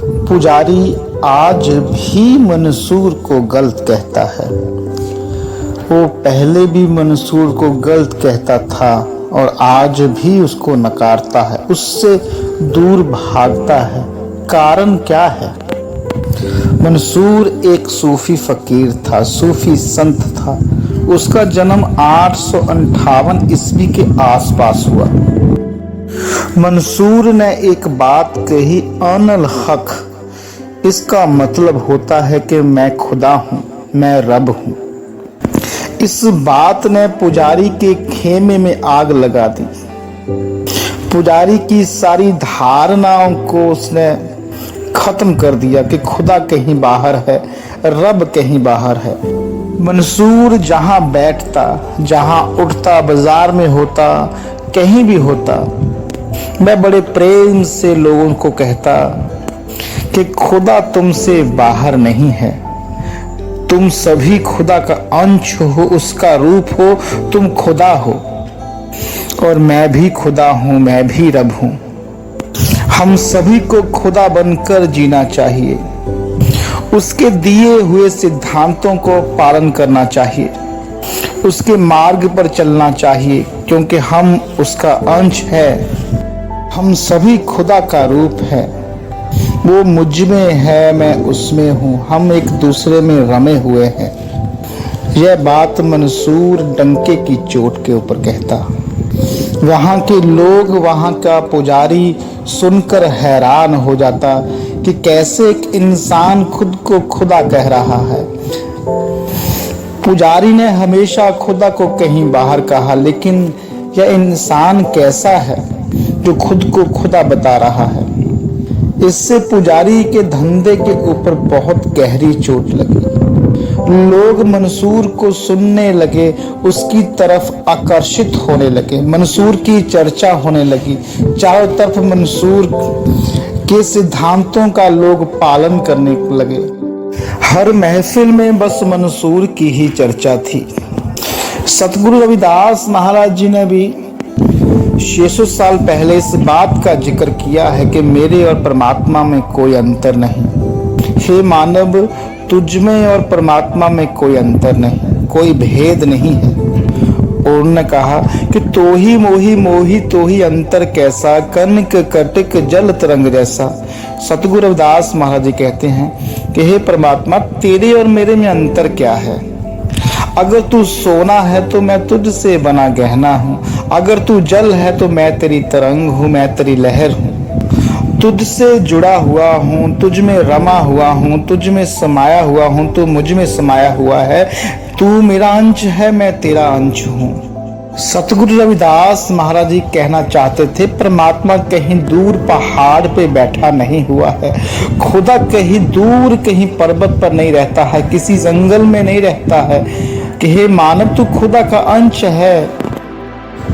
पुजारी आज भी मंसूर को गलत कहता है। वो पहले भी मंसूर को गलत कहता था और आज भी उसको नकारता है, उससे दूर भागता है। कारण क्या है? मंसूर एक सूफी फकीर था, सूफी संत था। उसका जन्म 858 ईस्वी के आसपास हुआ। मंसूर ने एक बात कही, अनल हक। इसका मतलब होता है कि मैं खुदा हूं, मैं रब हूं। इस बात ने पुजारी के खेमे में आग लगा दी। पुजारी की सारी धारणाओं को उसने खत्म कर दिया कि खुदा कहीं बाहर है, रब कहीं बाहर है। मंसूर जहां बैठता, जहां उठता, बाजार में होता, कहीं भी होता, मैं बड़े प्रेम से लोगों को कहता कि खुदा तुमसे बाहर नहीं है। तुम सभी खुदा का अंश हो, उसका रूप हो, तुम खुदा हो और मैं भी खुदा हूं, मैं भी रब हूं। हम सभी को खुदा बनकर जीना चाहिए, उसके दिए हुए सिद्धांतों को पालन करना चाहिए, उसके मार्ग पर चलना चाहिए, क्योंकि हम उसका अंश है। हम सभी खुदा का रूप है। वो मुझ में है, मैं उसमें हूँ, हम एक दूसरे में रमे हुए हैं। यह बात मंसूर डंके की चोट के ऊपर कहता। वहाँ के लोग, वहाँ का पुजारी सुनकर हैरान हो जाता कि कैसे एक इंसान खुद को खुदा कह रहा है। पुजारी ने हमेशा खुदा को कहीं बाहर कहा, लेकिन यह इंसान कैसा है जो खुद को खुदा बता रहा है? इससे पुजारी के धंधे के ऊपर बहुत गहरी चोट लगी। लोग मंसूर को सुनने लगे, उसकी तरफ आकर्षित होने लगे, मंसूर की चर्चा होने लगी। चारों तरफ मंसूर के सिद्धांतों का लोग पालन करने लगे। हर महफिल में बस मंसूर की ही चर्चा थी। सतगुरु रविदास महाराज जी ने भी 600 साल पहले इस बात का जिक्र किया है कि मेरे और परमात्मा में कोई अंतर नहीं। हे मानव, तुझ में और परमात्मा में कोई अंतर नहीं, कोई भेद नहीं है। और उन्होंने कहा कि तो ही मोही, मोही तो ही अंतर कैसा, कनक कटक जल तरंग जैसा। सतगुरु रविदास महाराज जी कहते हैं कि हे परमात्मा, तेरे और मेरे में अंतर क्या है? अगर तू सोना है तो मैं तुझसे बना गहना हूं, अगर तू जल है तो मैं तेरी तरंग हूं, मैं तेरी लहर हूं। तुझसे जुड़ा हुआ हूं, तुझ में रमा हुआ हूं, तुझ में समाया हुआ हूं, तू मुझ में समाया हुआ है। तू मेरा अंश है, मैं तेरा अंश हूं। सतगुरु रविदास महाराज जी कहना चाहते थे, परमात्मा कहीं दूर पहाड़ पे बैठा नहीं हुआ है। खुदा कहीं दूर, कहीं पर्वत पर नहीं रहता है, किसी जंगल में नहीं रहता है कि हे मानव, तू खुदा का अंश है।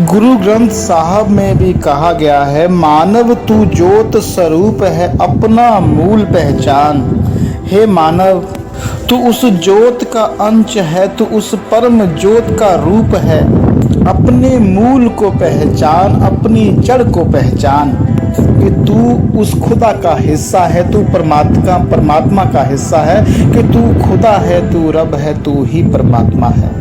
गुरु ग्रंथ साहब में भी कहा गया है, मानव तू ज्योत स्वरूप है, अपना मूल पहचान। हे मानव, तू उस ज्योत का अंश है, तू उस परम ज्योत का रूप है। अपने मूल को पहचान, अपनी जड़ को पहचान कि तू उस खुदा का हिस्सा है, तू परमात्मा का हिस्सा है, कि तू खुदा है, तू रब है, तू ही परमात्मा है।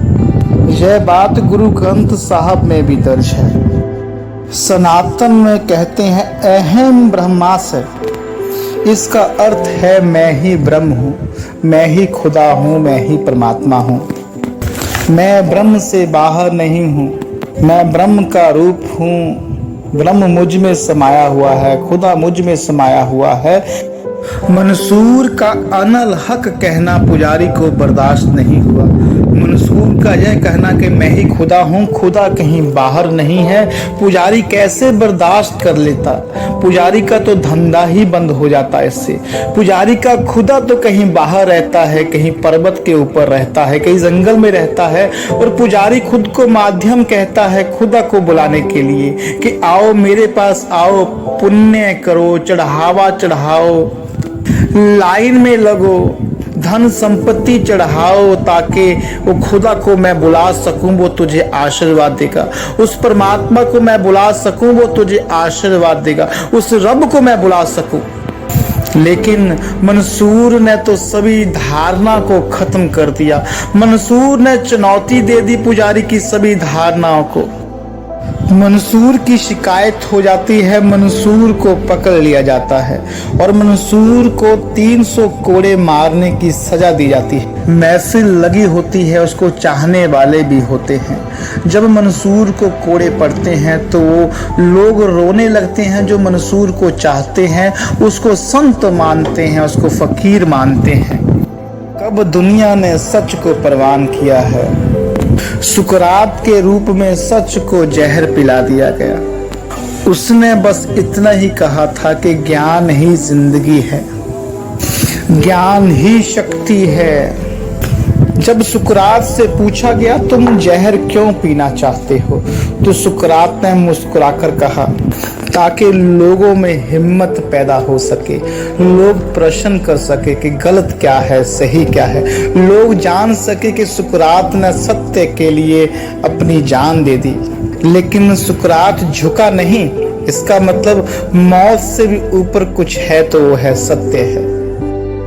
यह बात गुरु ग्रंथ साहब में भी दर्ज है। सनातन में कहते हैं अहम ब्रह्मास्मि। इसका अर्थ है मैं ही ब्रह्म हूँ, मैं ही खुदा हूँ, मैं ही परमात्मा हूँ। मैं ब्रह्म से बाहर नहीं हूँ, मैं ब्रह्म का रूप हूँ। ब्रह्म मुझ में समाया हुआ है, खुदा मुझ में समाया हुआ है। मंसूर का अनल हक कहना पुजारी को बर्दाश्त नहीं हुआ। मंसूर का यह कहना कि मैं ही खुदा हूँ, खुदा कहीं बाहर नहीं है, पुजारी कैसे बर्दाश्त कर लेता? पुजारी का तो धंधा ही बंद हो जाता इससे। पुजारी का खुदा तो कहीं बाहर रहता है, कहीं पर्वत के ऊपर रहता है, कहीं जंगल में रहता है, और पुजारी खुद को माध्यम कहता है खुदा को बुलाने के लिए कि आओ मेरे पास आओ, पुण्य करो, चढ़ावा चढ़ाओ, लाइन में लगो, धन संपत्ति चढ़ाओ, ताकि वो खुदा को मैं बुला सकूं, वो तुझे आशीर्वाद देगा। उस परमात्मा को मैं बुला सकूं, वो तुझे आशीर्वाद देगा। उस रब को मैं बुला सकूं। लेकिन मंसूर ने तो सभी धारणा को खत्म कर दिया। मंसूर ने चुनौती दे दी पुजारी की सभी धारणाओं को। मंसूर की शिकायत हो जाती है, मंसूर को पकड़ लिया जाता है और मंसूर को 300 कोड़े मारने की सजा दी जाती है। महफिल लगी होती है, उसको चाहने वाले भी होते हैं। जब मंसूर को कोड़े पड़ते हैं तो वो लोग रोने लगते हैं। जो मंसूर को चाहते हैं उसको संत मानते हैं, उसको फकीर मानते हैं। कब दुनिया ने सच को परवान किया है, सुकरात के रूप में सच को जहर पिला दिया गया। उसने बस इतना ही कहा था कि ज्ञान ही जिंदगी है, ज्ञान ही शक्ति है। जब सुकरात से पूछा गया तुम जहर क्यों पीना चाहते हो, तो सुकरात ने मुस्कुराकर कहा ताकि लोगों में हिम्मत पैदा हो सके, लोग प्रश्न कर सके कि गलत क्या है सही क्या है, लोग जान सके कि सुकरात ने सत्य के लिए अपनी जान दे दी। लेकिन सुकरात झुका नहीं। इसका मतलब मौत से भी ऊपर कुछ है तो वो है सत्य है।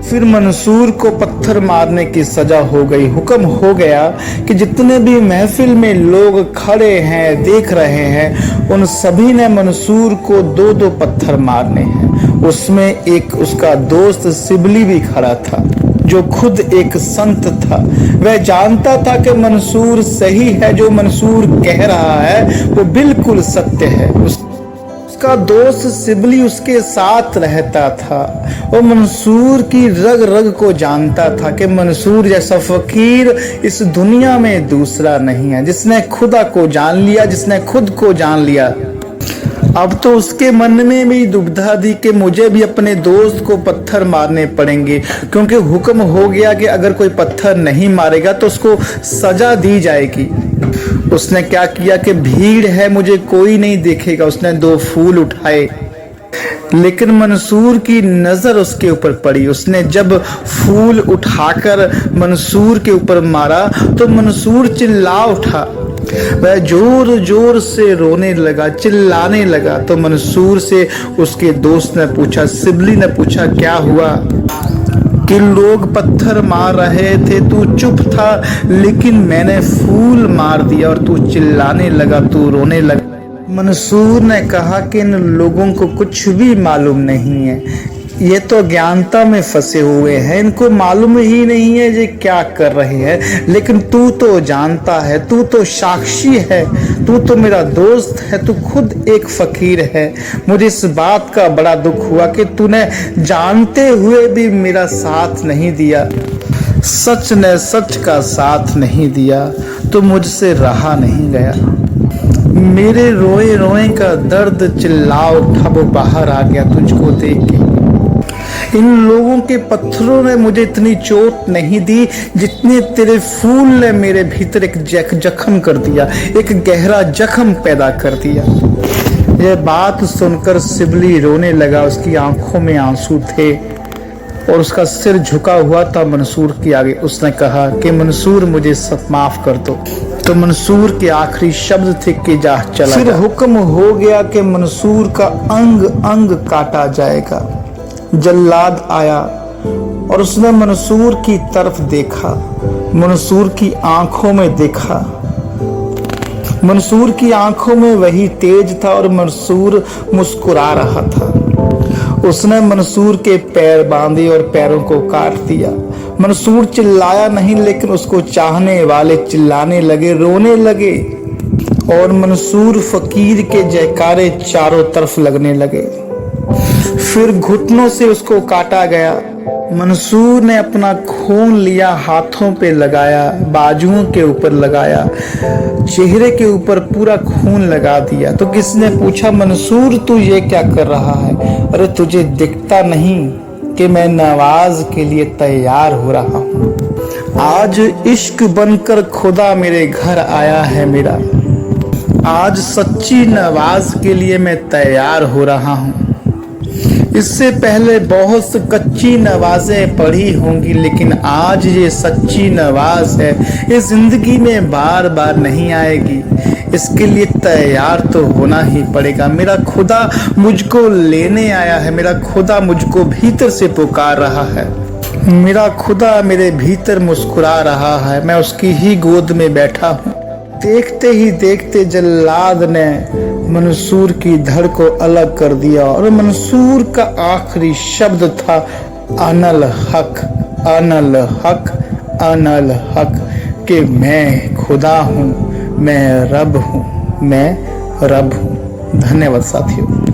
फिर मंसूर को पत्थर मारने की सजा हो गई। हुक्म हो गया कि जितने भी महफिल में लोग खड़े हैं देख रहे हैं, उन सभी ने मंसूर को 2-2 पत्थर मारने हैं। उसमें एक उसका दोस्त सिबली भी खड़ा था, जो खुद एक संत था। वह जानता था कि मंसूर सही है, जो मंसूर कह रहा है वो बिल्कुल सत्य है। उसका दोस्त सिबली उसके साथ रहता था और मंसूर की रग रग को जानता था कि मंसूर जैसा फकीर इस दुनिया में दूसरा नहीं है, जिसने खुदा को जान लिया, जिसने खुद को जान लिया। अब तो उसके मन में भी दुविधा थी कि मुझे भी अपने दोस्त को पत्थर मारने पड़ेंगे, क्योंकि हुक्म हो गया कि अगर कोई पत्थर नहीं मारेगा तो उसको सजा दी जाएगी। उसने क्या किया कि भीड़ है, मुझे कोई नहीं देखेगा। उसने 2 फूल उठाए, लेकिन मंसूर की नजर उसके ऊपर पड़ी। उसने जब फूल उठाकर मंसूर के ऊपर मारा तो मंसूर चिल्ला उठा। वह जोर जोर से रोने लगा, चिल्लाने लगा। तो मंसूर से उसके दोस्त ने पूछा, सिबली ने पूछा, क्या हुआ? कि लोग पत्थर मार रहे थे, तू चुप था, लेकिन मैंने फूल मार दिया और तू चिल्लाने लगा, तू रोने लगा। मंसूर ने कहा कि इन लोगों को कुछ भी मालूम नहीं है, ये तो ज्ञानता में फंसे हुए हैं, इनको मालूम ही नहीं है ये क्या कर रहे हैं। लेकिन तू तो जानता है, तू तो साक्षी है, तू तो मेरा दोस्त है, तू खुद एक फकीर है। मुझे इस बात का बड़ा दुख हुआ कि तूने जानते हुए भी मेरा साथ नहीं दिया। सच ने सच का साथ नहीं दिया तो मुझसे रहा नहीं गया। मेरे रोए रोए का दर्द चिल्ला उठा, वो बाहर आ गया तुझको देख के। इन लोगों के पत्थरों ने मुझे इतनी चोट नहीं दी जितने तेरे फूल ने मेरे भीतर एक जख्म कर दिया, एक गहरा जख्म पैदा कर दिया। यह बात सुनकर सिबली रोने लगा। उसकी आंखों में आंसू थे और उसका सिर झुका हुआ था मंसूर के आगे। उसने कहा कि मंसूर मुझे सब माफ कर दो। तो मंसूर के आखिरी शब्द थे कि जा चला। फिर हुक्म हो गया कि मंसूर का अंग अंग काटा जाएगा। जल्लाद आया और उसने मंसूर की तरफ देखा, मंसूर की आंखों में देखा। मंसूर की आंखों में वही तेज था और मंसूर मुस्कुरा रहा था। उसने मंसूर के पैर बांधे और पैरों को काट दिया। मंसूर चिल्लाया नहीं, लेकिन उसको चाहने वाले चिल्लाने लगे, रोने लगे और मंसूर फकीर के जयकारे चारों तरफ लगने लगे। फिर घुटनों से उसको काटा गया। मंसूर ने अपना खून लिया, हाथों पे लगाया, बाजुओं के ऊपर लगाया, चेहरे के ऊपर पूरा खून लगा दिया। तो किसने पूछा, मंसूर तू ये क्या कर रहा है? अरे तुझे दिखता नहीं कि मैं नवाज के लिए तैयार हो रहा हूँ। आज इश्क बनकर खुदा मेरे घर आया है मेरा। आज सच्ची नवाज के लिए मैं तैयार हो रहा हूँ। इससे पहले बहुत कच्ची नवाजें पढ़ी होंगी, लेकिन आज ये सच्ची नवाज है। ये जिंदगी में बार बार नहीं आएगी, इसके लिए तैयार तो होना ही पड़ेगा। मेरा खुदा मुझको लेने आया है, मेरा खुदा मुझको भीतर से पुकार रहा है, मेरा खुदा मेरे भीतर मुस्कुरा रहा है। मैं उसकी ही गोद में बैठा हूँ। देखते ही देखते जल्लाद ने मंसूर की धड़ को अलग कर दिया और मंसूर का आखिरी शब्द था अनल हक, अनल हक, अनल हक, कि मैं खुदा हूँ, मैं रब हूँ, मैं रब हूँ। धन्यवाद साथियों।